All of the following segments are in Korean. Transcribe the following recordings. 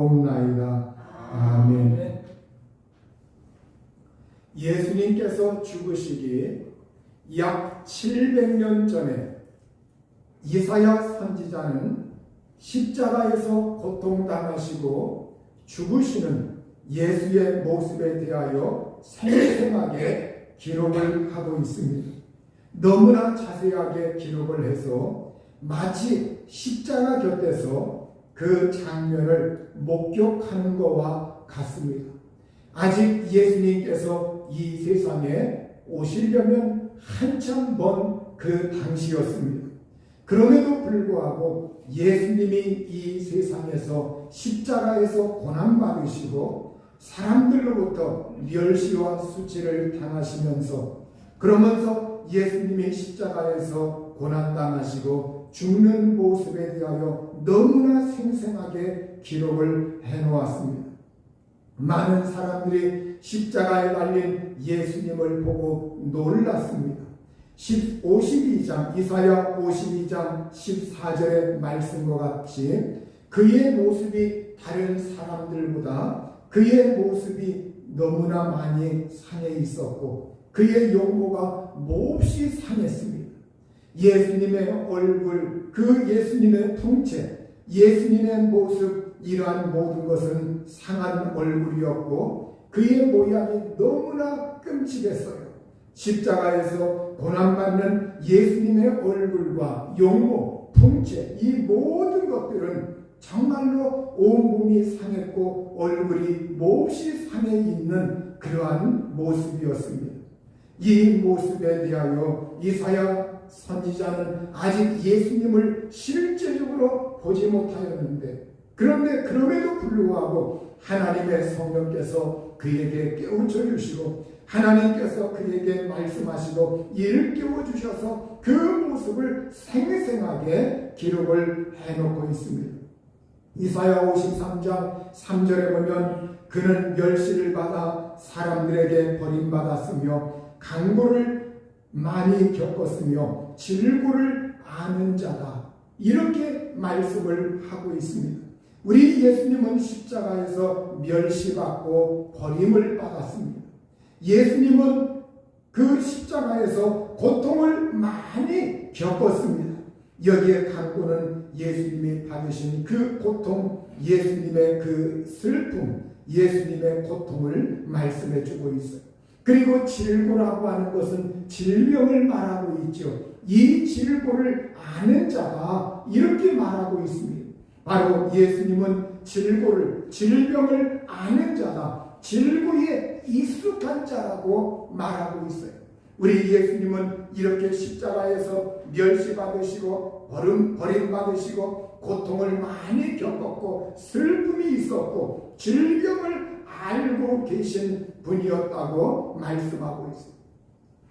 옵나이다. 아멘. 예수님께서 죽으시기 약 700년 전에 이사야 선지자는 십자가에서 고통당하시고 죽으시는 예수의 모습에 대하여 생생하게 기록을 하고 있습니다. 너무나 자세하게 기록을 해서 마치 십자가 곁에서 그 장면을 목격하는 것과 같습니다. 아직 예수님께서 이 세상에 오시려면 한참 먼 그 당시였습니다. 그럼에도 불구하고 예수님이 이 세상에서 십자가에서 고난받으시고 사람들로부터 멸시와 수치를 당하시면서 그러면서 예수님이 십자가에서 고난당하시고 죽는 모습에 대하여 너무나 생생하게 기록을 해놓았습니다. 많은 사람들이 십자가에 달린 예수님을 보고 놀랐습니다. 52장, 이사야 52장 14절의 말씀과 같이 그의 모습이 다른 사람들보다 그의 모습이 너무나 많이 상해 있었고 그의 용모가 몹시 상했습니다. 예수님의 얼굴, 그 예수님의 통체, 예수님의 모습, 이러한 모든 것은 상한 얼굴이었고 그의 모양이 너무나 끔찍했어요. 십자가에서 고난받는 예수님의 얼굴과 용모, 통체, 이 모든 것들은 정말로 온몸이 상했고 얼굴이 몹시 상해 있는 그러한 모습이었습니다. 이 모습에 대하여 이사야 선지자는 아직 예수님을 실제적으로 보지 못하였는데 그런데 그럼에도 불구하고 하나님의 성령께서 그에게 깨우쳐 주시고 하나님께서 그에게 말씀하시고 이를 깨워주셔서 그 모습을 생생하게 기록을 해놓고 있습니다. 이사야 53장 3절에 보면 그는 멸시를 받아 사람들에게 버림받았으며 강고를 많이 겪었으며 질고를 아는 자다. 이렇게 말씀을 하고 있습니다. 우리 예수님은 십자가에서 멸시받고 버림을 받았습니다. 예수님은 그 십자가에서 고통을 많이 겪었습니다. 여기에 강고는 예수님이 받으신 그 고통, 예수님의 그 슬픔, 예수님의 고통을 말씀해 주고 있어요. 그리고 질고라고 하는 것은 질병을 말하고 있죠. 이 질고를 아는 자가 이렇게 말하고 있습니다. 바로 예수님은 질병을 아는 자다. 질고에 익숙한 자라고 말하고 있어요. 우리 예수님은 이렇게 십자가에서 멸시받으시고 버림받으시고 고통을 많이 겪었고 슬픔이 있었고 질병을 알고 계신 분이었다고 말씀하고 있습니다.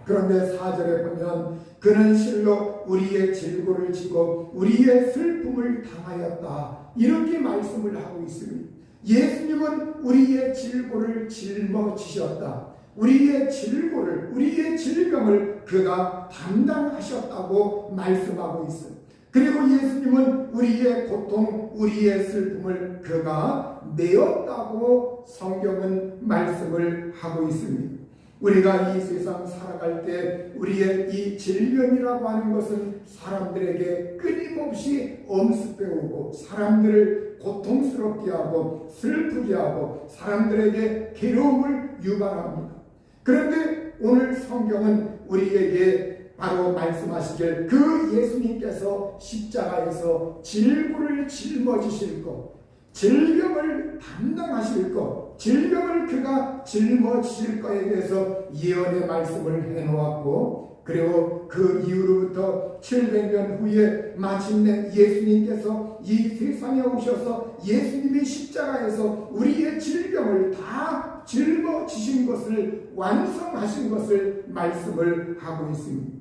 그런데 4절에 보면 그는 실로 우리의 질고를 지고 우리의 슬픔을 당하였다. 이렇게 말씀을 하고 있습니다. 예수님은 우리의 질고를 짊어지셨다. 우리의 질고를, 우리의 질병을 그가 담당하셨다고 말씀하고 있어요. 그리고 예수님은 우리의 고통, 우리의 슬픔을 그가 메었다고 성경은 말씀을 하고 있습니다. 우리가 이 세상 살아갈 때 우리의 이 질병이라고 하는 것은 사람들에게 끊임없이 엄습해오고 사람들을 고통스럽게 하고 슬프게 하고 사람들에게 괴로움을 유발합니다. 그런데 오늘 성경은 우리에게 바로 말씀하시길 그 예수님께서 십자가에서 질고를 짊어지실 것, 질병을 담당하실 것, 질병을 그가 짊어지실 것에 대해서 예언의 말씀을 해놓았고 그리고 그 이후로부터 700년 후에 마침내 예수님께서 이 세상에 오셔서 예수님이 십자가에서 우리의 질병을 다 짊어지신 것을 완성하신 것을 말씀을 하고 있습니다.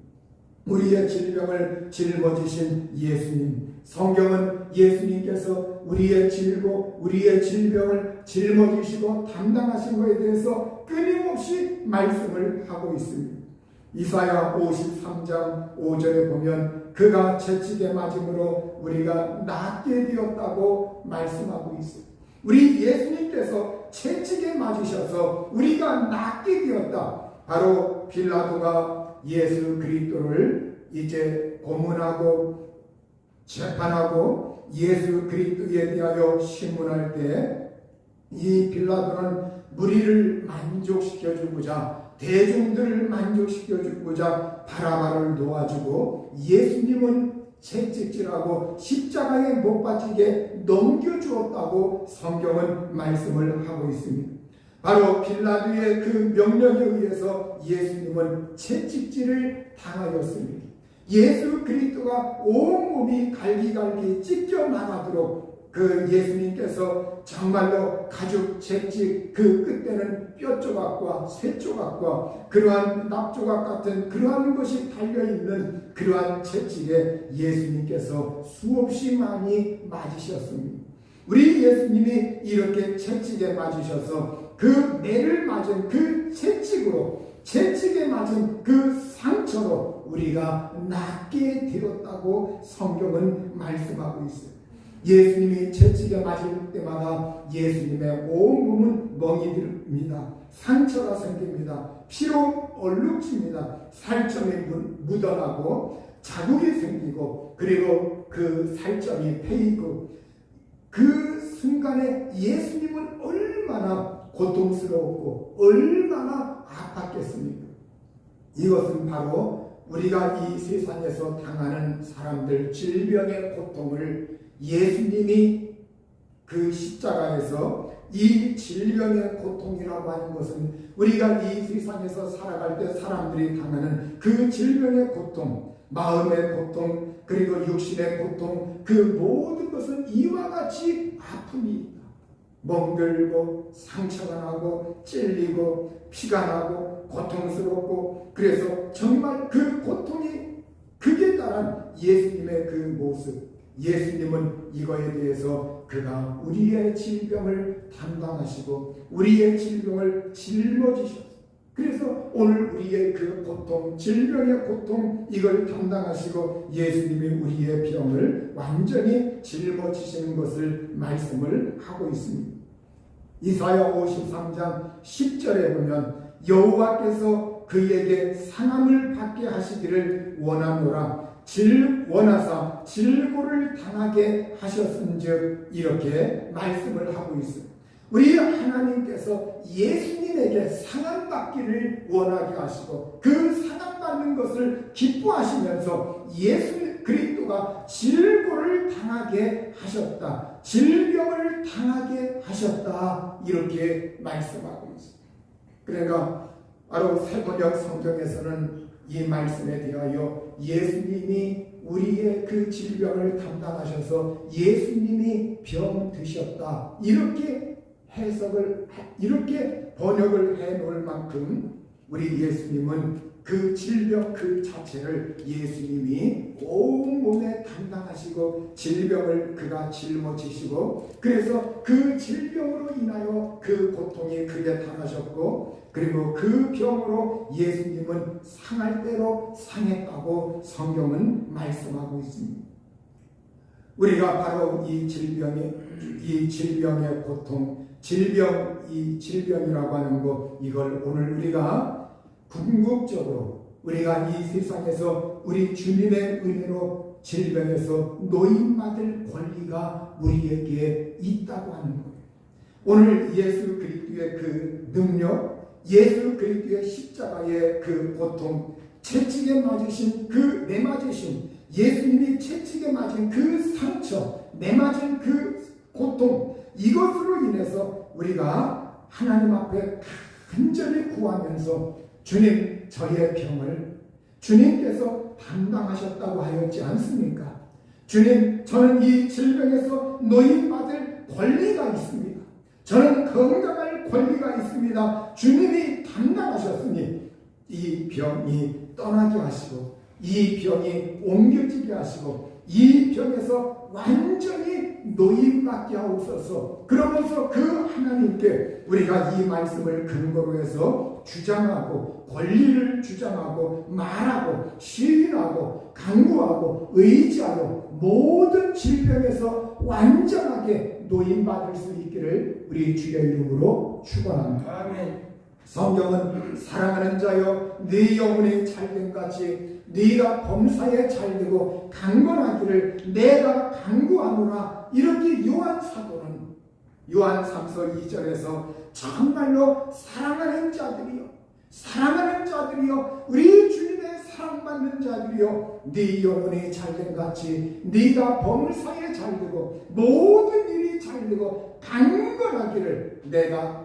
우리의 질병을 짊어지신 예수님, 성경은 예수님께서 우리의 질고 우리의 질병을 짊어지시고 담당하신 것에 대해서 끊임없이 말씀을 하고 있습니다. 이사야 53장 5절에 보면 그가 채찍에 맞음으로 우리가 낫게 되었다고 말씀하고 있어요. 우리 예수님께서 채찍에 맞으셔서 우리가 낫게 되었다. 바로 빌라도가 예수 그리스도를 이제 고문하고 재판하고 예수 그리스도에 대하여 신문할 때 이 빌라도는 무리를 만족시켜주고자 대중들을 만족시켜주고자 바라바를 놓아주고 예수님은 채찍질하고 십자가에 못 박히게 넘겨주었다고 성경은 말씀을 하고 있습니다. 바로 빌라도의 그 명령에 의해서 예수님은 채찍질을 당하였습니다. 예수 그리스도가 온몸이 갈기갈기 찢겨 나가도록 그 예수님께서 정말로 가죽 채찍 그 끝에는 뼈 조각과 쇠 조각과 그러한 납조각 같은 그러한 것이 달려있는 그러한 채찍에 예수님께서 수없이 많이 맞으셨습니다. 우리 예수님이 이렇게 채찍에 맞으셔서 그 매를 맞은 그 채찍에 맞은 그 상처로 우리가 낫게 되었다고 성경은 말씀하고 있어요. 예수님이 채찍에 맞을 때마다 예수님의 온몸은 멍이 듭니다. 상처가 생깁니다. 피로 얼룩집니다. 살점이 묻어나고 자국이 생기고 그리고 그 살점이 패이고 그 순간에 예수님은 얼마나 고통스러웠고 얼마나 아팠겠습니까? 이것은 바로 우리가 이 세상에서 당하는 사람들 질병의 고통을 예수님이 그 십자가에서 이 질병의 고통이라고 하는 것은 우리가 이 세상에서 살아갈 때 사람들이 당하는 그 질병의 고통, 마음의 고통, 그리고 육신의 고통, 그 모든 것은 이와 같이 아픔이 멍들고 상처가 나고 찔리고 피가 나고 고통스럽고 그래서 정말 그 고통이 극에 달한 예수님의 그 모습, 예수님은 이거에 대해서 그가 우리의 질병을 담당하시고 우리의 질병을 짊어지셨어요. 그래서 오늘 우리의 그 고통, 질병의 고통 이걸 담당하시고 예수님이 우리의 병을 완전히 짊어지시는 것을 말씀을 하고 있습니다. 이사야 53장 10절에 보면 여호와께서 그에게 상함을 받게 하시기를 원하노라 원하사 질고를 당하게 하셨은즉 이렇게 말씀을 하고 있습니다. 우리 하나님께서 예수님에게 상함받기를 원하게 하시고 그 상함받는 것을 기뻐하시면서 예수 그리스도가 질고를 당하게 하셨다. 질병을 당하게 하셨다. 이렇게 말씀하고 있습니다. 그러니까 바로 새번역 성경에서는 이 말씀에 대하여 예수님이 우리의 그 질병을 담당하셔서 예수님이 병 드셨다. 이렇게 이렇게 번역을 해 놓을 만큼 우리 예수님은 그 질병 그 자체를 예수님이 온몸에 담당하시고 질병을 그가 짊어지시고 그래서 그 질병으로 인하여 그 고통이 크게 당하셨고 그리고 그 병으로 예수님은 상할 대로 상했다고 성경은 말씀하고 있습니다. 우리가 바로 이 질병의 고통, 이 질병이라고 하는 것 이걸 오늘 우리가 궁극적으로 우리가 이 세상에서 우리 주님의 은혜로 질병에서 노임받을 권리가 우리에게 있다고 하는 거예요. 오늘 예수 그리스도의 그 능력, 예수 그리스도의 십자가의 그 고통, 채찍에 맞으신 그 매맞으신 예수님이 채찍에 맞은 그 상처, 매맞은 그 고통 이것으로 인해서 우리가 하나님 앞에 간절히 구하면서 주님 저의 병을 주님께서 담당하셨다고 하였지 않습니까? 주님 저는 이 질병에서 노임받을 권리가 있습니다. 저는 건강할 권리가 있습니다. 주님이 담당하셨으니 이 병이 떠나게 하시고 이 병이 옮겨지게 하시고 이 병에서 완전히 노임받게 하옵소서. 그러면서 그 하나님께 우리가 이 말씀을 근거로 해서 주장하고 권리를 주장하고 말하고 시인하고 강구하고 의지하고 모든 질병에서 완전하게 노임받을 수 있기를 우리 주의 이름으로 축원합니다. 아멘. 성경은 사랑하는 자여 네 영혼이 잘된 같이 네가 범사에 잘되고 강건하기를 내가 강구하노라. 이렇게 요한 사도는 요한 3서 2절에서 정말로 사랑하는 자들이여 우리 주님의 사랑받는 자들이여 네 영혼이 잘된 같이 네가 범사에 잘되고 모든 일이 잘되고 강건하기를 내가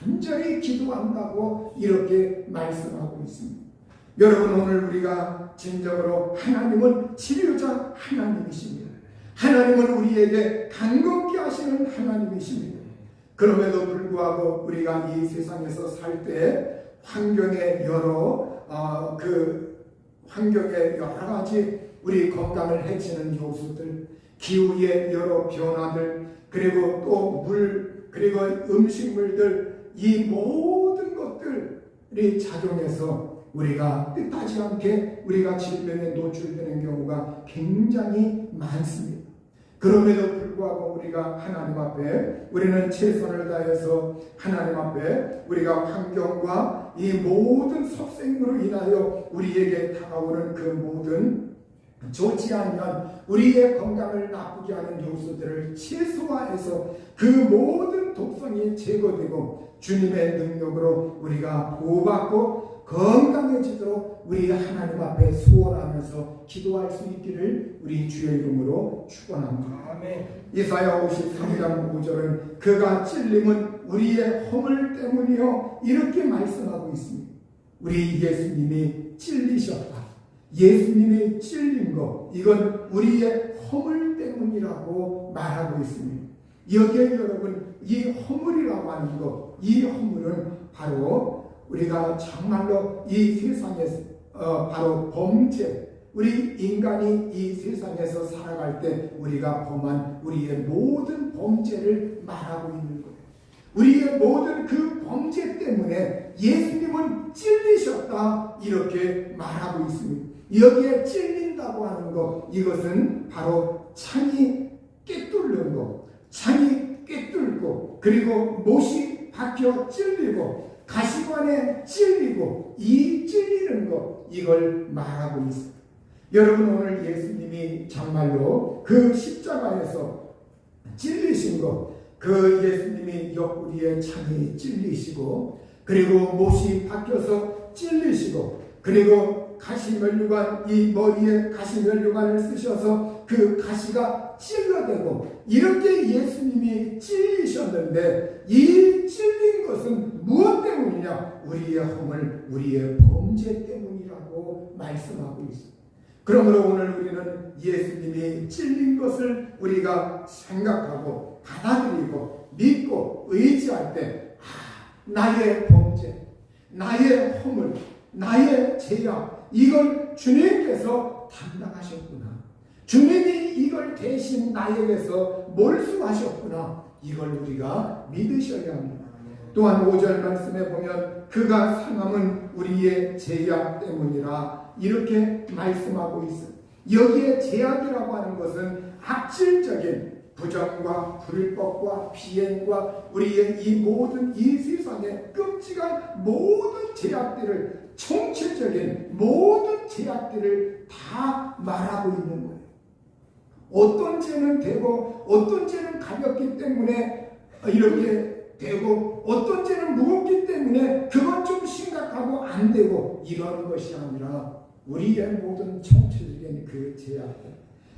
간절히 기도한다고 이렇게 말씀하고 있습니다. 여러분, 오늘 우리가 진정으로 하나님은 치료자 하나님이십니다. 하나님은 우리에게 강건케 하시는 하나님이십니다. 그럼에도 불구하고 우리가 이 세상에서 살 때 환경의 여러 가지 우리 건강을 해치는 요소들, 기후의 여러 변화들, 그리고 또 물, 그리고 음식물들, 이 모든 것들이 작용해서 우리가 뜻하지 않게 우리가 질병에 노출되는 경우가 굉장히 많습니다. 그럼에도 불구하고 우리가 하나님 앞에 우리는 최선을 다해서 하나님 앞에 우리가 환경과 이 모든 섭생으로 인하여 우리에게 다가오는 그 모든 좋지 않은 우리의 건강을 나쁘게 하는 요소들을 최소화해서 그 모든 독성이 제거되고 주님의 능력으로 우리가 보호받고 건강해지도록 우리 하나님 앞에 소원하면서 기도할 수 있기를 우리 주의 이름으로 축원합니다. 아멘. 이사야 53장 5절은 그가 찔림은 우리의 허물 때문이요 이렇게 말씀하고 있습니다. 우리 예수님이 찔리셨다. 예수님이 찔린 것, 이건 우리의 허물 때문이라고 말하고 있습니다. 여기에 여러분, 이 허물이라고 하는 것, 이 허물은 바로 우리가 정말로 이 세상에서 바로 범죄, 우리 인간이 이 세상에서 살아갈 때 우리가 범한 우리의 모든 범죄를 말하고 있는 거예요. 우리의 모든 그 범죄 때문에 예수님은 찔리셨다 이렇게 말하고 있습니다. 여기에 찔린다고 하는 것, 이것은 바로 창이 꿰뚫는 것, 창이 꿰뚫고 그리고 못이 박혀 찔리고 가시관에 찔리고 이 찔리는 것, 이걸 말하고 있습니다. 여러분, 오늘 예수님이 정말로 그 십자가에서 찔리신 것, 그 예수님이 옆구리에 창이 찔리시고 그리고 못이 박혀서 찔리시고 그리고 가시면류관, 이 머리에 가시면류관을 쓰셔서 그 가시가 찔러대고 이렇게 예수님이 찔리셨는데 이 찔린 것은 무엇 때문이냐? 우리의 허물, 우리의 범죄 때문이라고 말씀하고 있습니다. 그러므로 오늘 우리는 예수님이 찔린 것을 우리가 생각하고 받아들이고 믿고 의지할 때 나의 범죄, 나의 허물, 나의 죄악, 이걸 주님께서 담당하셨구나. 주님이 이걸 대신 나에게서 몰수하셨구나. 이걸 우리가 믿으셔야 합니다. 또한 5절 말씀에 보면 그가 상함은 우리의 죄악 때문이라 이렇게 말씀하고 있어요. 여기에 죄악이라고 하는 것은 악질적인 부정과 불법과 비행과 우리의 이 모든 이 세상의 끔찍한 모든 죄악들을, 총체적인 모든 죄악들을 다 말하고 있는 거예요. 어떤 죄는 되고 어떤 죄는 가볍기 때문에 이렇게 되고 어떤 죄는 무겁기 때문에 그건 좀 심각하고 안 되고 이런 것이 아니라 우리의 모든 총체적인 그 죄악들,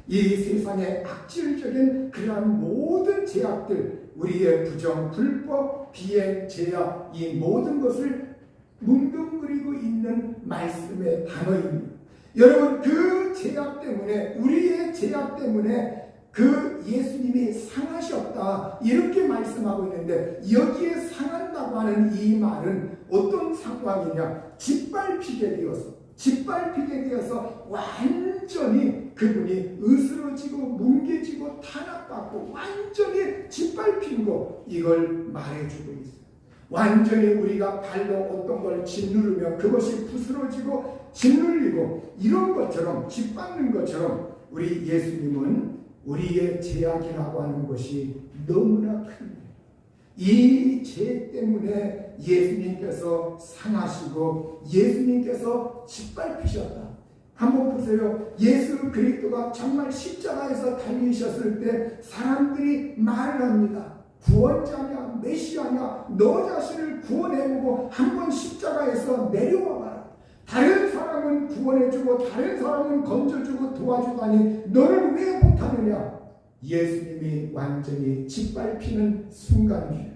이 세상의 악질적인 그러한 모든 죄악들, 우리의 부정, 불법, 비행, 죄악, 이 모든 것을 뭉뚱그리고 있는 말씀의 단어입니다. 여러분, 그 죄악 때문에, 우리의 죄악 때문에 그 예수님이 상하셨다 이렇게 말씀하고 있는데, 여기에 상한다고 하는 이 말은 어떤 상황이냐? 짓밟히게 되어서 완전히 그분이 으스러지고 뭉개지고 탄압받고 완전히 짓밟힌 거, 이걸 말해주고 있어요. 완전히 우리가 발로 어떤 걸 짓누르면 그것이 부스러지고 짓눌리고 이런 것처럼, 짓밟는 것처럼 우리 예수님은 우리의 죄악이라고 하는 것이 너무나 큽니다. 이 죄 때문에 예수님께서 상하시고 예수님께서 짓밟히셨다. 한번 보세요. 예수 그리스도가 정말 십자가에서 달리셨을 때 사람들이 말을 합니다. 구원자냐 메시아냐 너 자신을 구원해보고 한번 십자가에서 내려와봐라. 다른 사람은 구원해주고 다른 사람은 건져주고 도와주다니 너를 왜 못하느냐. 예수님이 완전히 짓밟히는 순간이에요.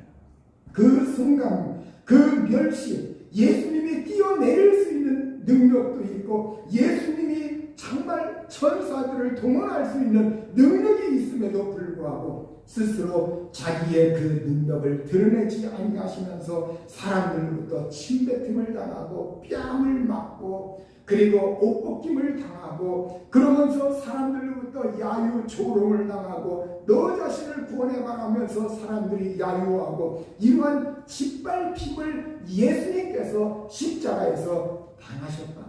그 순간, 그 멸시, 예수님이 뛰어내릴 수 있는 능력도 있고 예수님이 정말 천사들을 동원할 수 있는 능력이 있음에도 불구하고 스스로 자기의 그 능력을 드러내지 아니하시면서 사람들로부터 침뱉음을 당하고 뺨을 맞고 그리고 옷벗김을 당하고 그러면서 사람들로부터 야유 조롱을 당하고 너 자신을 구원해봐 하면서 사람들이 야유하고 이러한 짓밟힘을 예수님께서 십자가에서 당하셨다.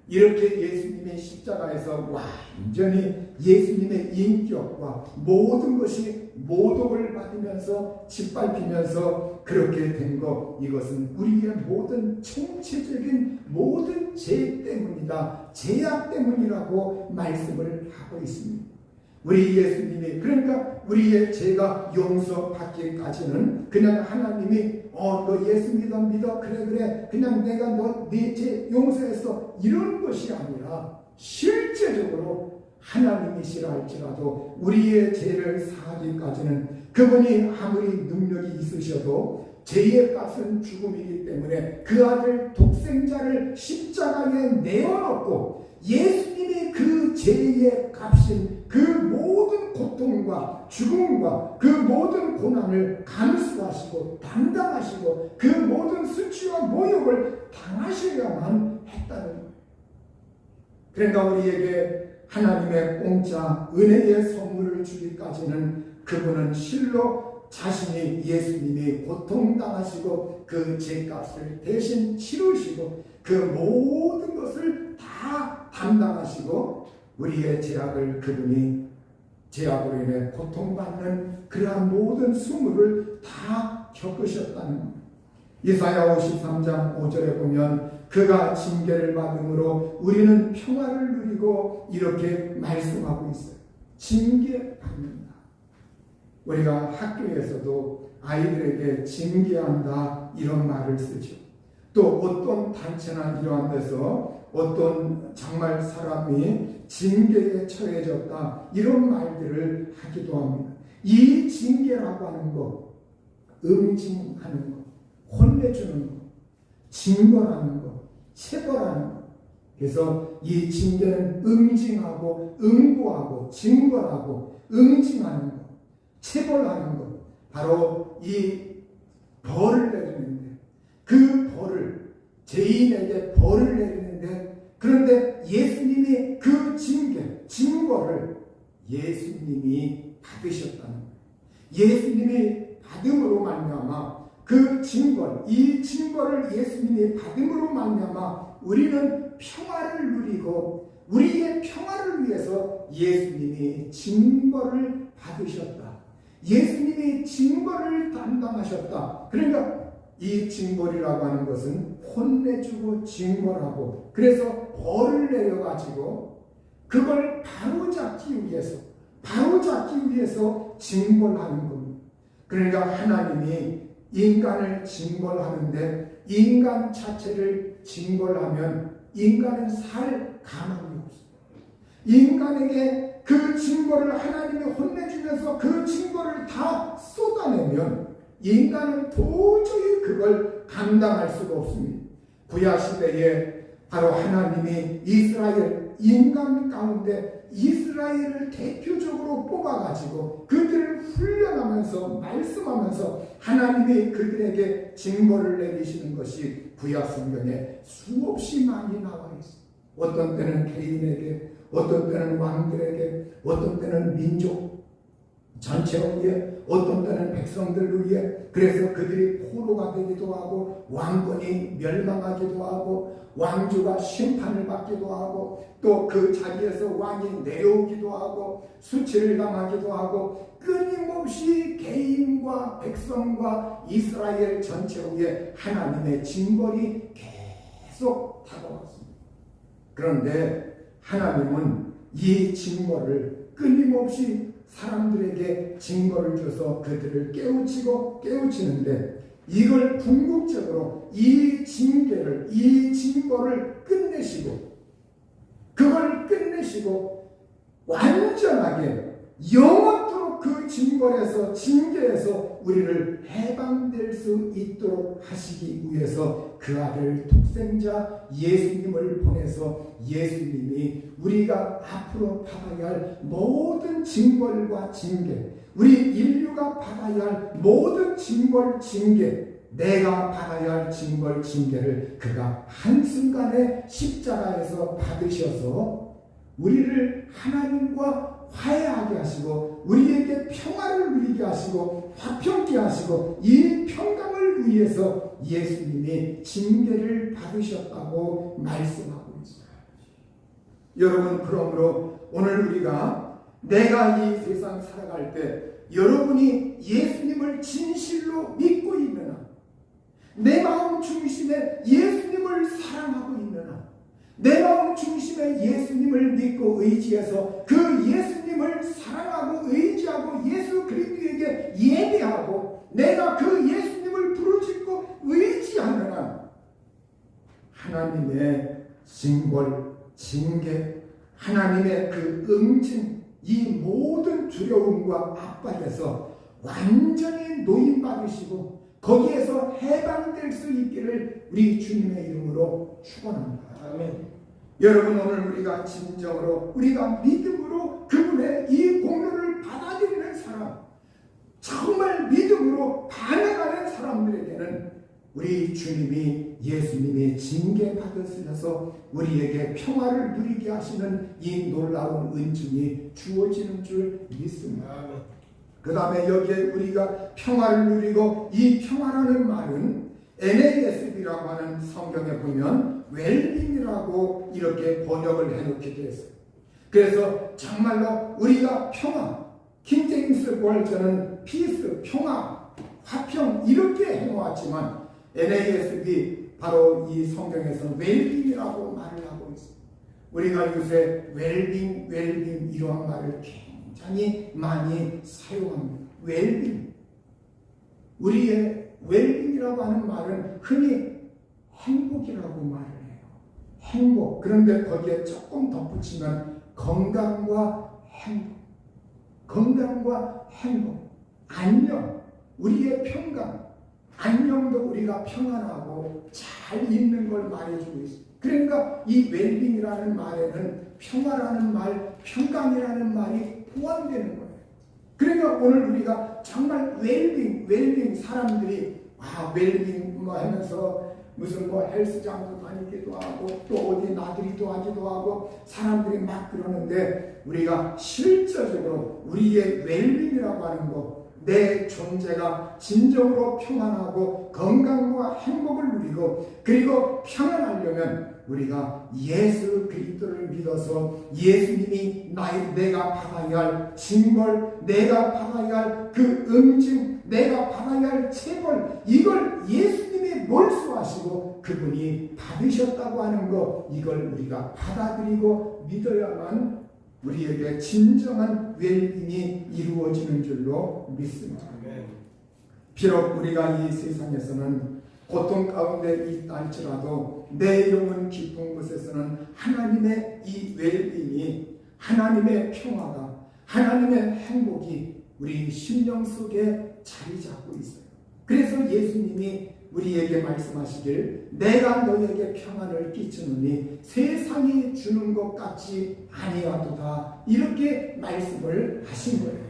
이렇게 예수님의 십자가에서 완전히 예수님의 인격과 모든 것이 모독을 받으면서 짓밟히면서 그렇게 된 것, 이것은 우리의 모든 총체적인 모든 죄 때문이다. 죄악 때문이라고 말씀을 하고 있습니다. 우리 예수님이 그러니까 우리의 죄가 용서받기까지는 그냥 하나님이 너 예수 믿어 그래 그냥 내가 네 죄 용서했어 이런 것이 아니라 실제적으로 하나님이시라 할지라도 우리의 죄를 사하기까지는 그분이 아무리 능력이 있으셔도 죄의 값은 죽음이기 때문에 그 아들 독생자를 십자가에 내어놓고 예수님이 그 죄의 값인 그 모든 고통과 죽음과 그 모든 고난을 감수하시고 담당하시고 그 모든 수치와 모욕을 당하셔야만 했다는 거예요. 그러니까 우리에게 하나님의 공짜 은혜의 선물을 주기까지는 그분은 실로 자신이 예수님이 고통당하시고 그 죄값을 대신 치르시고 그 모든 것을 다 담당하시고 우리의 죄악을 그분이 죄악으로 인해 고통받는 그러한 모든 수모를 다 겪으셨다는 겁니다. 이사야 53장 5절에 보면 그가 징계를 받음으로 우리는 평화를 누리고 이렇게 말씀하고 있어요. 징계받는다. 우리가 학교에서도 아이들에게 징계한다 이런 말을 쓰죠. 또 어떤 단체나 이러한 데서 어떤 정말 사람이 징계에 처해졌다 이런 말들을 하기도 합니다. 이 징계라고 하는 것, 응징하는 것, 혼내주는 것, 징벌하는 것, 체벌하는 것. 그래서 이 징계는 응징하고 응보하고 징벌하고 응징하는 것, 체벌하는 것, 바로 이 벌을 내리는데 그 벌을 죄인에게 벌을 내리는데 그런데 예수님이 그 징계, 징벌을 예수님이 받으셨다는 거예요. 예수님이 받음으로 말미암아 그 징벌, 이 징벌을 예수님이 받음으로 말미암아 우리는 평화를 누리고 우리의 평화를 위해서 예수님이 징벌을 받으셨다. 예수님이 징벌을 담당하셨다. 그러니까 이 징벌이라고 하는 것은 혼내주고 징벌하고 그래서 벌을 내려가지고 그걸 바로잡기 위해서 징벌하는 겁니다. 그러니까 하나님이 인간을 징벌하는데 인간 자체를 징벌하면 인간은 살 가망이 없어요. 인간에게 그 징벌을 하나님이 혼내주면서 그 징벌을 다 쏟아내면 인간은 도저히 그걸 감당할 수가 없습니다. 구약시대에 바로 하나님이 이스라엘 인간 가운데 이스라엘을 대표적으로 뽑아가지고 그들을 훈련하면서 말씀하면서 하나님이 그들에게 징벌을 내리시는 것이 구약 성경에 수없이 많이 나와 있습니다. 어떤 때는 개인에게, 어떤 때는 왕들에게, 어떤 때는 민족 전체를 위해, 어떤 때는 백성들을 위해, 그래서 그들이 포로가 되기도 하고 왕권이 멸망하기도 하고 왕조가 심판을 받기도 하고 또 그 자리에서 왕이 내려오기도 하고 수치를 당하기도 하고 끊임없이 개인과 백성과 이스라엘 전체 위에 하나님의 징벌이 계속 다가왔습니다. 그런데 하나님은 이 징벌을 끊임없이 사람들에게 징벌을 줘서 그들을 깨우치는데 이걸 궁극적으로 이 징계를, 이 징벌을 그걸 끝내시고 완전하게 영원토록 그 징계에서 우리를 해방될 수 있도록 하시기 위해서 그 아들 독생자 예수님을 보내서 예수님이 우리가 앞으로 받아야 할 모든 징벌과 징계, 우리 인류가 받아야 할 모든 징계, 내가 받아야 할 징계를 그가 한순간에 십자가에서 받으셔서 우리를 하나님과 화해하게 하시고 우리에게 평화를 누리게 하시고 화평케 하시고 이 평강을 위해서 예수님이 징계를 받으셨다고 말씀하고 있습니다. 여러분, 그러므로 오늘 우리가 내가 이 세상 살아갈 때 여러분이 예수님을 진실로 믿고 있느냐, 내 마음 중심에 예수님을 사랑하고 있느냐, 내 마음 중심에 예수님을 믿고 의지해서 그 예수님을 사랑하고 의지하고 예수 그리스도에게 예배하고 내가 그 예수님을 부르짖고 의지하느냐, 하나님의 징계, 하나님의 그 응징, 이 모든 두려움과 압박에서 완전히 노임받으시고 거기에서 해방될 수 있기를 우리 주님의 이름으로 축원합니다. 아멘. 여러분, 오늘 우리가 진정으로 우리가 믿음으로 그분의 이 공로를 받아들이는 사람, 정말 믿음으로 반응하는 사람들에게는 우리 주님이 예수님이 징계받으셔서 우리에게 평화를 누리게 하시는 이 놀라운 은총이 주어지는 줄 믿습니다. 그 다음에 여기에 우리가 평화를 누리고 이 평화라는 말은 NASB라고 하는 성경에 보면 웰빙이라고 이렇게 번역을 해놓게 되었어요. 그래서 정말로 우리가 평화, 킹제임스 버전은 피스, 평화, 화평 이렇게 해놓았지만 NASB 바로 이 성경에서 웰빙이라고 말을 하고 있습니다. 우리가 요새 웰빙 이러한 말을 굉장히 많이 사용합니다. 웰빙. 우리의 웰빙이라고 하는 말은 흔히 행복이라고 말을 해요. 행복. 그런데 거기에 조금 덧붙이면 건강과 행복. 안녕. 우리의 평강. 안녕도 우리가 평안하고 잘 있는 걸 말해주고 있습니다. 그러니까 이 웰빙이라는 말에는 평화라는 말, 평강이라는 말이 포함되는 거예요. 그러니까 오늘 우리가 정말 웰빙 사람들이 웰빙 하면서 무슨 헬스장도 다니기도 하고 또 어디 나들이도 하기도 하고 사람들이 막 그러는데 우리가 실질적으로 우리의 웰빙이라고 하는 거, 내 존재가 진정으로 평안하고 건강과 행복을 누리고 그리고 평안하려면 우리가 예수 그리스도를 믿어서 예수님이 내가 받아야 할 징벌, 내가 받아야 할 그 응징, 내가 받아야 할 체벌, 이걸 예수님이 몰수하시고 그분이 받으셨다고 하는 거, 이걸 우리가 받아들이고 믿어야만 우리에게 진정한 웰빙이 이루어지는 줄로 믿습니다. 비록 우리가 이 세상에서는 고통 가운데 있다 할지라도 내 영혼 깊은 곳에서는 하나님의 이 웰빙이, 하나님의 평화가, 하나님의 행복이 우리 심령 속에 자리 잡고 있어요. 그래서 예수님이 우리에게 말씀하시길 내가 너에게 평안을 끼치노니 세상이 주는 것 같지 아니하도다, 이렇게 말씀을 하신 거예요.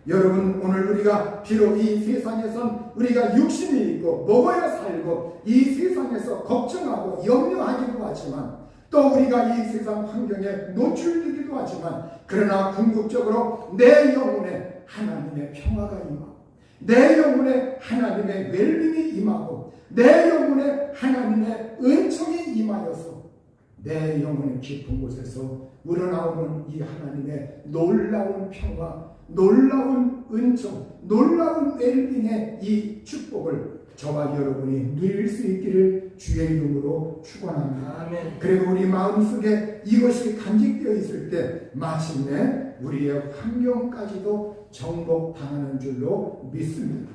여러분, 오늘 우리가 비록 이 세상에선 우리가 육신이 있고 먹어야 살고 이 세상에서 걱정하고 염려하기도 하지만 또 우리가 이 세상 환경에 노출되기도 하지만 그러나 궁극적으로 내 영혼에 하나님의 평화가 임하고 내 영혼에 하나님의 웰빙이 임하고 내 영혼에 하나님의 은총이 임하여서 내 영혼의 깊은 곳에서 우러나오는 이 하나님의 놀라운 평화, 놀라운 은총, 놀라운 웰빙의 이 축복을 저와 여러분이 누릴 수 있기를 주의 이름으로 축원합니다. 아멘. 그리고 우리 마음속에 이것이 간직되어 있을 때 마침내 우리의 환경까지도 정복당하는 줄로 믿습니다.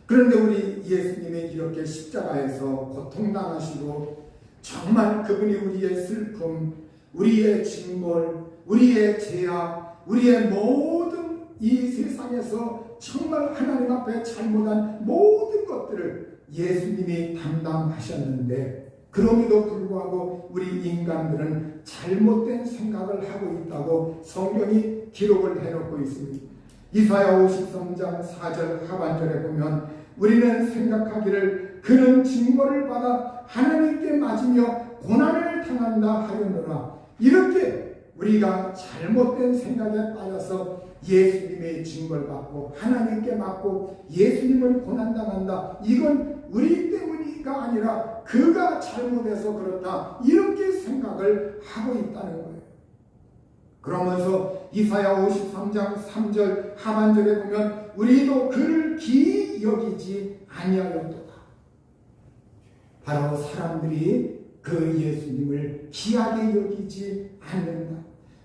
그런데 우리 예수님이 이렇게 십자가에서 고통당하시고 정말 그분이 우리의 슬픔, 우리의 징벌, 우리의 죄악, 우리의 모든 이 세상에서 정말 하나님 앞에 잘못한 모든 것들을 예수님이 담당하셨는데 그럼에도 불구하고 우리 인간들은 잘못된 생각을 하고 있다고 성경이 기록을 해놓고 있습니다. 이사야 53장 4절 하반절에 보면 우리는 생각하기를 그는 징벌을 받아 하나님께 맞으며 고난을 당한다 하였노라. 이렇게 우리가 잘못된 생각에 빠져서 예수님의 징벌받고 하나님께 맞고 예수님을 고난당한다. 이건 우리 때문이가 아니라 그가 잘못해서 그렇다. 이렇게 생각을 하고 있다는 거예요. 그러면서 이사야 53장 3절 하반절에 보면 우리도 그를 기이 여기지 아니하였도다. 바로 사람들이 그 예수님을 귀하게 여기지 않는다.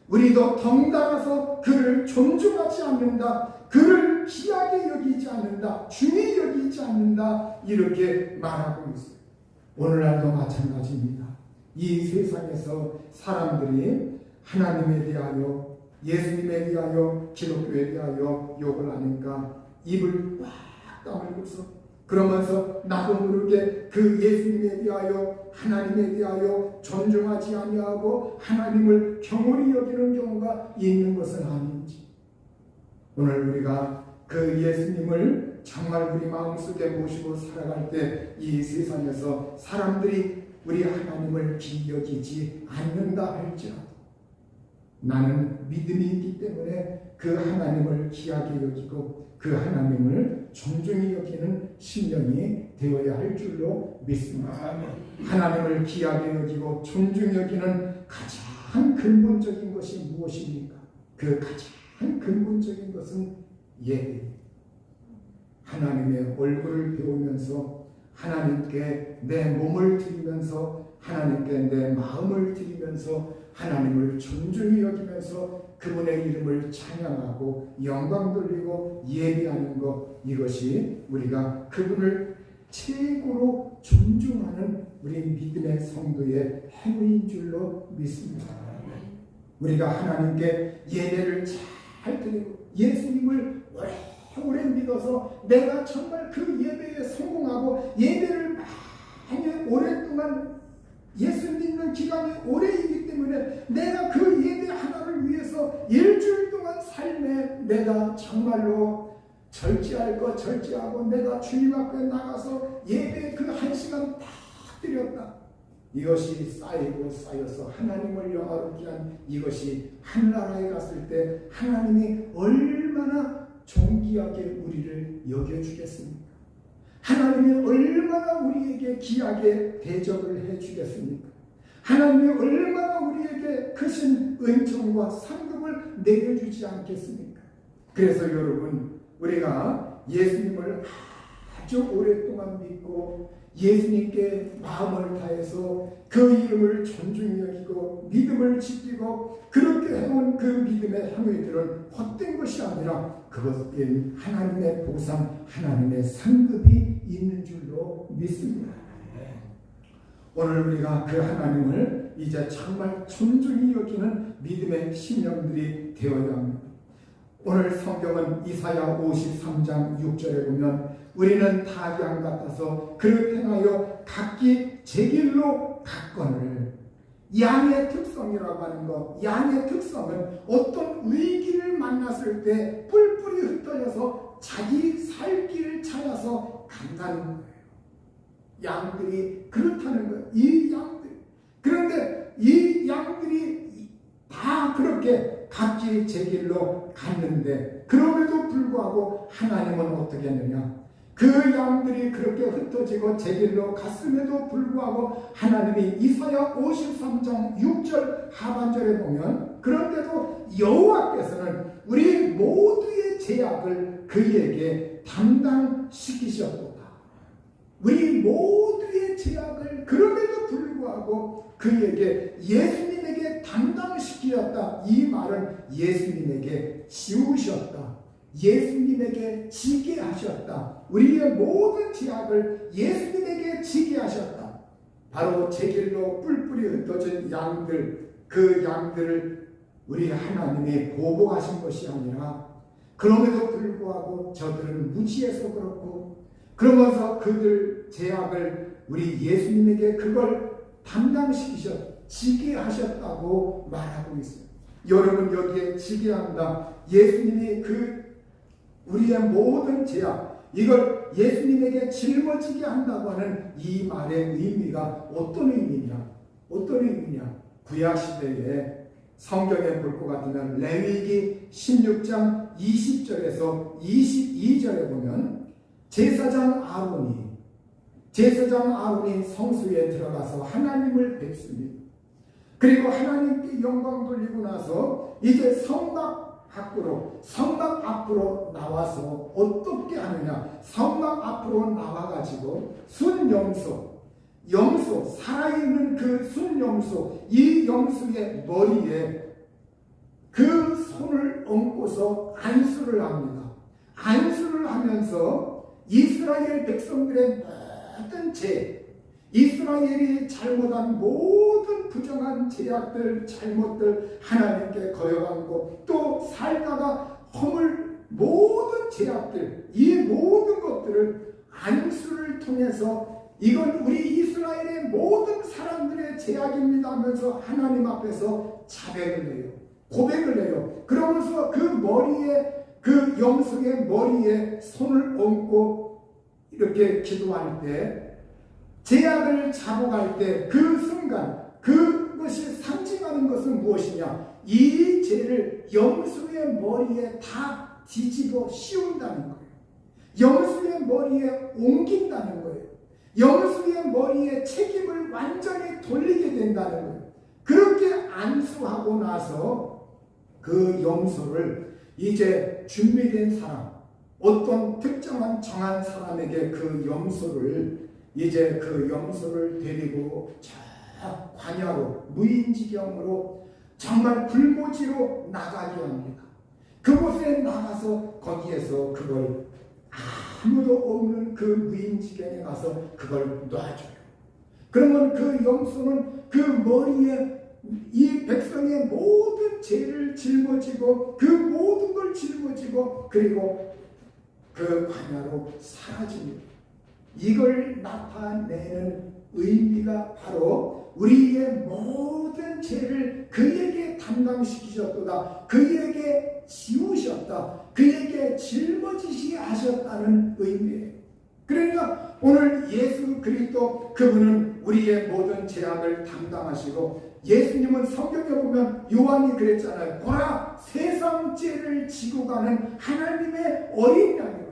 우리도 덩달아서 그를 존중하지 않는다. 그를 귀하게 여기지 않는다. 중히 여기지 않는다. 이렇게 말하고 있어요. 오늘날도 마찬가지입니다. 이 세상에서 사람들이 하나님에 대하여 예수님에 대하여 기독교에 대하여 욕을 하니까 입을 꽉 다물고서 그러면서 나도 모르게 그 예수님에 대하여 하나님에 대하여 존중하지 아니하고 하나님을 경홀히 여기는 경우가 있는 것은 아닌지 오늘 우리가 그 예수님을 정말 우리 마음속에 모시고 살아갈 때 이 세상에서 사람들이 우리 하나님을 귀히 여기지 않는다 할지라도 나는 믿음이 있기 때문에 그 하나님을 귀하게 여기고 그 하나님을 존중히 여기는 심령이 되어야 할 줄로 믿습니다. 하나님을 귀하게 여기고 존중히 여기는 가장 근본적인 것이 무엇입니까? 그 가장 근본적인 것은 예배. 하나님의 얼굴을 배우면서 하나님께 내 몸을 드리면서 하나님께 내 마음을 드리면서 하나님을 존중히 여기면서 그분의 이름을 찬양하고 영광 돌리고 예배하는 것 이것이 우리가 그분을 최고로 존중하는 우리 믿음의 성도의 행위인 줄로 믿습니다. 우리가 하나님께 예배를 잘 드리고 예수님을 오래 믿어서 내가 정말 그 예배에 성공하고 예배를 많이 오랫동안 예수 믿는 기간이 오래이기 때문에 내가 그 예배 하나를 위해서 일주일 동안 삶에 내가 정말로 절제할 것 절제하고 내가 주님 앞에 나가서 예배 그 한 시간 다 드렸다. 이것이 쌓이고 쌓여서 하나님을 영화롭게 한 이것이 하늘나라에 갔을 때 하나님이 얼마나 존귀하게 우리를 여겨주겠습니까? 하나님이 얼마나 우리에게 귀하게 대접을 해주겠습니까? 하나님이 얼마나 우리에게 크신 은총과 상급을 내려주지 않겠습니까? 그래서 여러분 우리가 예수님을 아주 오랫동안 믿고 예수님께 마음을 다해서 그 이름을 존중히 여기고 믿음을 지키고 그렇게 해온 그 믿음의 행위들은 헛된 것이 아니라 그것은 하나님의 보상, 하나님의 상급이 있는 줄로 믿습니다. 오늘 우리가 그 하나님을 이제 정말 존중히 여기는 믿음의 심령들이 되어야 합니다. 오늘 성경은 이사야 53장 6절에 보면 우리는 다 양 같아서 그를 행하여 각기 제 길로 갔거늘. 양의 특성이라고 하는 것, 양의 특성은 어떤 위기를 만났을 때 뿔뿔이 흩어져서 자기 살 길을 찾아서 간다는 거예요. 양들이 그렇다는 거예요. 이 양들. 그런데 이 양들이 다 그렇게 각기 제 길로 갔는데 그럼에도 불구하고 하나님은 어떻게 했느냐? 그 양들이 그렇게 흩어지고 제 길로 갔음에도 불구하고 하나님이 이사야 53장 6절 하반절에 보면 그런데도 여호와께서는 우리 모두의 죄악을 그에게 담당시키셨도다. 우리 모두의 죄악을 그럼에도 불구하고 그에게 예수님에게 담당시키셨다. 이 말은 예수님에게 지우셨다. 예수님에게 지게 하셨다. 우리의 모든 죄악을 예수님에게 지게 하셨다. 바로 제 길로 뿔뿔이 흩어진 양들, 그 양들을 우리 하나님이 보복하신 것이 아니라 그럼에도 불구하고 저들은 무지해서 그렇고 그러면서 그들 죄악을 우리 예수님에게 그걸 지게 하셨다고 말하고 있어요. 여러분 여기에 지게 한다. 예수님이 우리의 모든 죄악 이걸 예수님에게 짊어지게 한다고 하는 이 말의 의미가 어떤 의미냐? 구약시대에 성경에 볼 것 같으면 레위기 16장 20절에서 22절에 보면 제사장 아론이 성소에 들어가서 하나님을 뵙습니다. 그리고 하나님께 영광 돌리고 나서 이제 성막 앞으로 나와서 어떻게 하느냐? 성막 앞으로 나와가지고 염소 살아있는 그 순염소, 이 염소의 머리에 그 손을 얹고서 안수를 합니다. 안수를 하면서 이스라엘 백성들의 모든 이스라엘이 잘못한 모든 부정한 죄악들, 잘못들 하나님께 거역한 것, 또 살다가 허물 모든 죄악들, 이 모든 것들을 안수를 통해서 이건 우리 이스라엘의 모든 사람들의 죄악입니다 하면서 하나님 앞에서 자백을 해요. 고백을 해요. 그러면서 그 염소의 머리에 손을 얹고 이렇게 기도할 때 죄악을 자복할 때 그 순간 그것이 상징하는 것은 무엇이냐? 이 죄를 염소의 머리에 다 뒤집어 씌운다는 거예요. 염소의 머리에 옮긴다는 거예요. 염소의 머리에 책임을 완전히 돌리게 된다는 거예요. 그렇게 안수하고 나서 그 염소를 이제 준비된 사람, 어떤 특정한 정한 사람에게 그 염소를 데리고 저 광야로 무인지경으로 정말 불모지로 나가게 합니다. 그곳에 나가서 거기에서 그걸 아무도 없는 그 무인지경에 가서 그걸 놔줘요. 그러면 그 염소는 그 머리에 이 백성의 모든 죄를 짊어지고 그 모든 걸 짊어지고 그리고 그 광야로 사라집니다. 이걸 나타내는 의미가 바로 우리의 모든 죄를 그에게 담당시키셨도다. 그에게 지우셨다. 그에게 짊어지시게 하셨다는 의미예요. 그러니까 오늘 예수 그리스도 그분은 우리의 모든 죄악을 담당하시고 예수님은 성경에 보면 요한이 그랬잖아요. 보라 세상 죄를 지고 가는 하나님의 어린 양이다.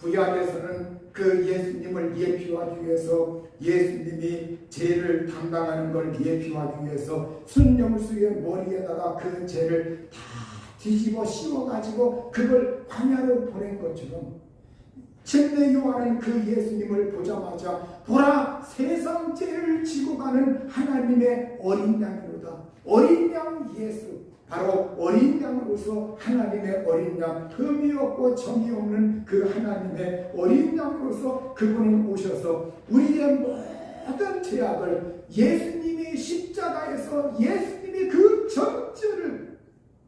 구약에서는 그 예수님을 예표하기 위해서 예수님이 죄를 담당하는 걸 예표하기 위해서 순염소의 머리에다가 그 죄를 다 뒤집어 씌워가지고 그걸 광야로 보낸 것처럼 침례 요한은 그 예수님을 보자마자 보라 세상 죄를 지고 가는 하나님의 어린 양이로다. 어린 양 예수, 바로 어린 양으로서 하나님의 어린 양, 흠이 없고 정이 없는 그 하나님의 어린 양으로서 그분은 오셔서 우리의 모든 죄악을 예수님이 십자가에서 예수님이 그 전체를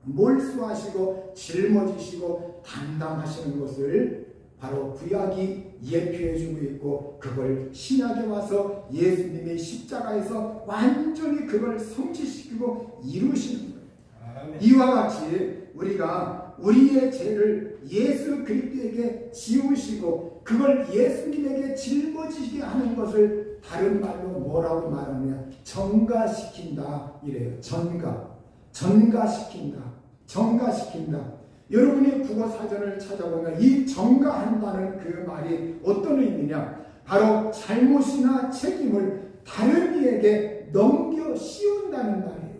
몰수하시고 짊어지시고 담당하시는 것을 바로 구약이 예표해주고 있고 그걸 신약에 와서 예수님이 십자가에서 완전히 그걸 성취시키고 이루시는 거예요. 아멘. 이와 같이 우리가 우리의 죄를 예수 그리스도에게 지우시고 그걸 예수님에게 짊어지게 하는 것을 다른 말로 뭐라고 말하느냐? 전가시킨다 이래요. 전가시킨다. 여러분이 국어사전을 찾아보면 이 전가한다는 그 말이 어떤 의미냐? 바로 잘못이나 책임을 다른 이에게 넘겨 씌운다는 말이에요.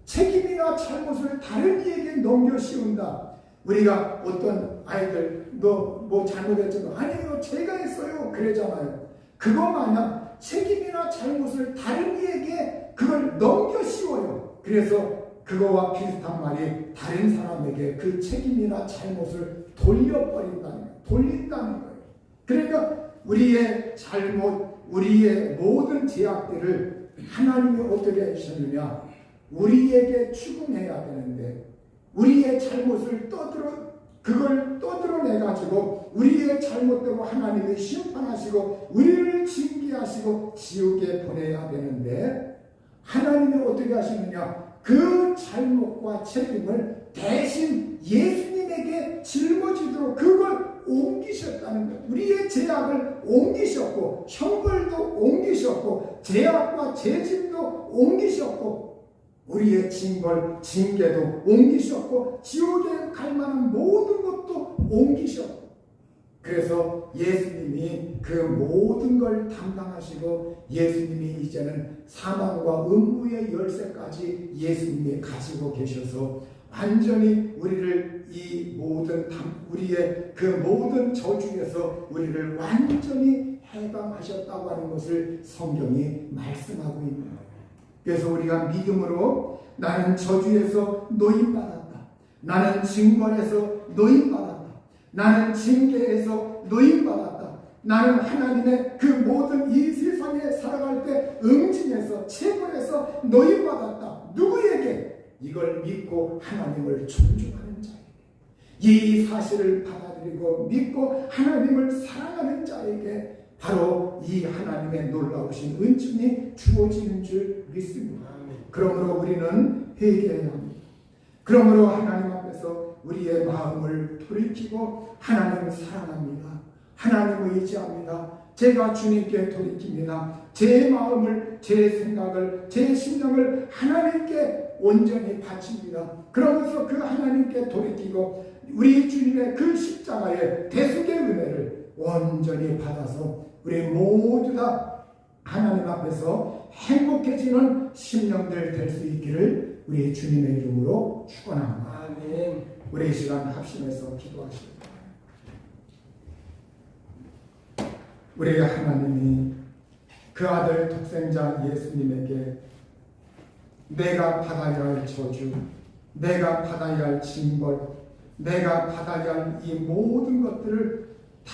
책임이나 잘못을 다른 이에게 넘겨 씌운다. 우리가 어떤 아이들 너 뭐 잘못했잖아. 아니요 제가 했어요. 그러잖아요. 그거 마냥 책임이나 잘못을 다른 이에게 그걸 넘겨 씌워요. 그래서 그거와 비슷한 말이 다른 사람에게 그 책임이나 잘못을 돌린다는 거예요. 그러니까 우리의 잘못, 우리의 모든 제약들을 하나님이 어떻게 하셨느냐? 우리에게 추궁해야 되는데 우리의 잘못을 그걸 떠들어내가지고 우리의 잘못대로 하나님이 심판하시고 우리를 징계하시고 지옥에 보내야 되는데 하나님이 어떻게 하시느냐? 그 잘못과 책임을 대신 예수님에게 짊어지도록 그걸 옮기셨다는 거예요. 우리의 죄악을 옮기셨고 형벌도 옮기셨고 죄악과 죄짐도 옮기셨고 우리의 징계도 옮기셨고 지옥에 갈 만한 모든 것도 옮기셨고 그래서 예수님이 그 모든 걸 담당하시고 예수님이 이제는 사망과 음부의 열쇠까지 예수님이 가지고 계셔서 완전히 우리를 이 모든 우리의 그 모든 저주에서 우리를 완전히 해방하셨다고 하는 것을 성경이 말씀하고 있는 거예요. 그래서 우리가 믿음으로 나는 저주에서 노임받았다. 나는 징벌에서 노임받았다. 나는 징계에서 노임받았다. 나는 하나님의 그 모든 이 세상에 살아갈 때 응징에서 체벌에서 노임받았다. 누구에게? 이걸 믿고 하나님을 존중하는 자에게, 이 사실을 받아들이고 믿고 하나님을 사랑하는 자에게 바로 이 하나님의 놀라우신 은총이 주어지는 줄 믿습니다. 그러므로 우리는 회개해야 합니다. 그러므로 하나님 앞에서 우리의 마음을 돌이키고 하나님을 사랑합니다. 하나님을 의지합니다. 제가 주님께 돌이킵니다. 제 마음을, 제 생각을, 제 심령을 하나님께 온전히 바칩니다. 그러면서 그 하나님께 돌이키고 우리 주님의 그 십자가의 대속의 은혜를 온전히 받아서 우리 모두 다 하나님 앞에서 행복해지는 심령들 될 수 있기를 우리 주님의 이름으로 축원합니다. 아멘. 우리 이 시간 합심해서 기도하십니다. 우리 하나님이 그 아들 독생자 예수님에게 내가 받아야 할 저주, 내가 받아야 할 징벌, 내가 받아야 할 이 모든 것들을 다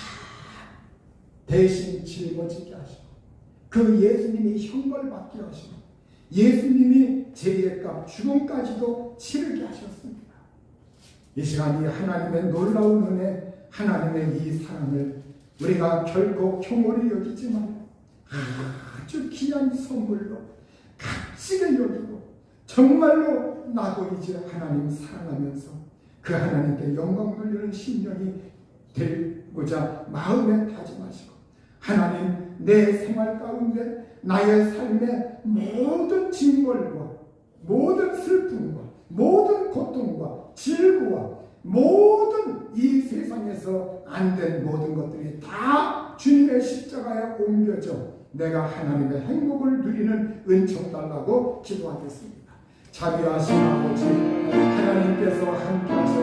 대신 짊어지게 하시고 그 예수님이 형벌받게 하시고 예수님이 죄의값 죽음까지도 치르게 하셨습니다. 이 시간이 하나님의 놀라운 은혜, 하나님의 이 사랑을 우리가 결코 경홀히 여기지만 아주 귀한 선물로 값지게 여기고 정말로 나도 이제 하나님 사랑하면서 그 하나님께 영광 돌리는 심령이 되고자 마음에 다짐하시고 하나님 내 생활 가운데 나의 삶의 모든 징벌과 모든 슬픔과 모든 고통과 질고와 모든 이 세상에서 안 된 모든 것들이 다 주님의 십자가에 옮겨져 내가 하나님의 행복을 누리는 은총 달라고 기도하겠습니다. 자비하신 아버지 하나님께서 함께 하셔서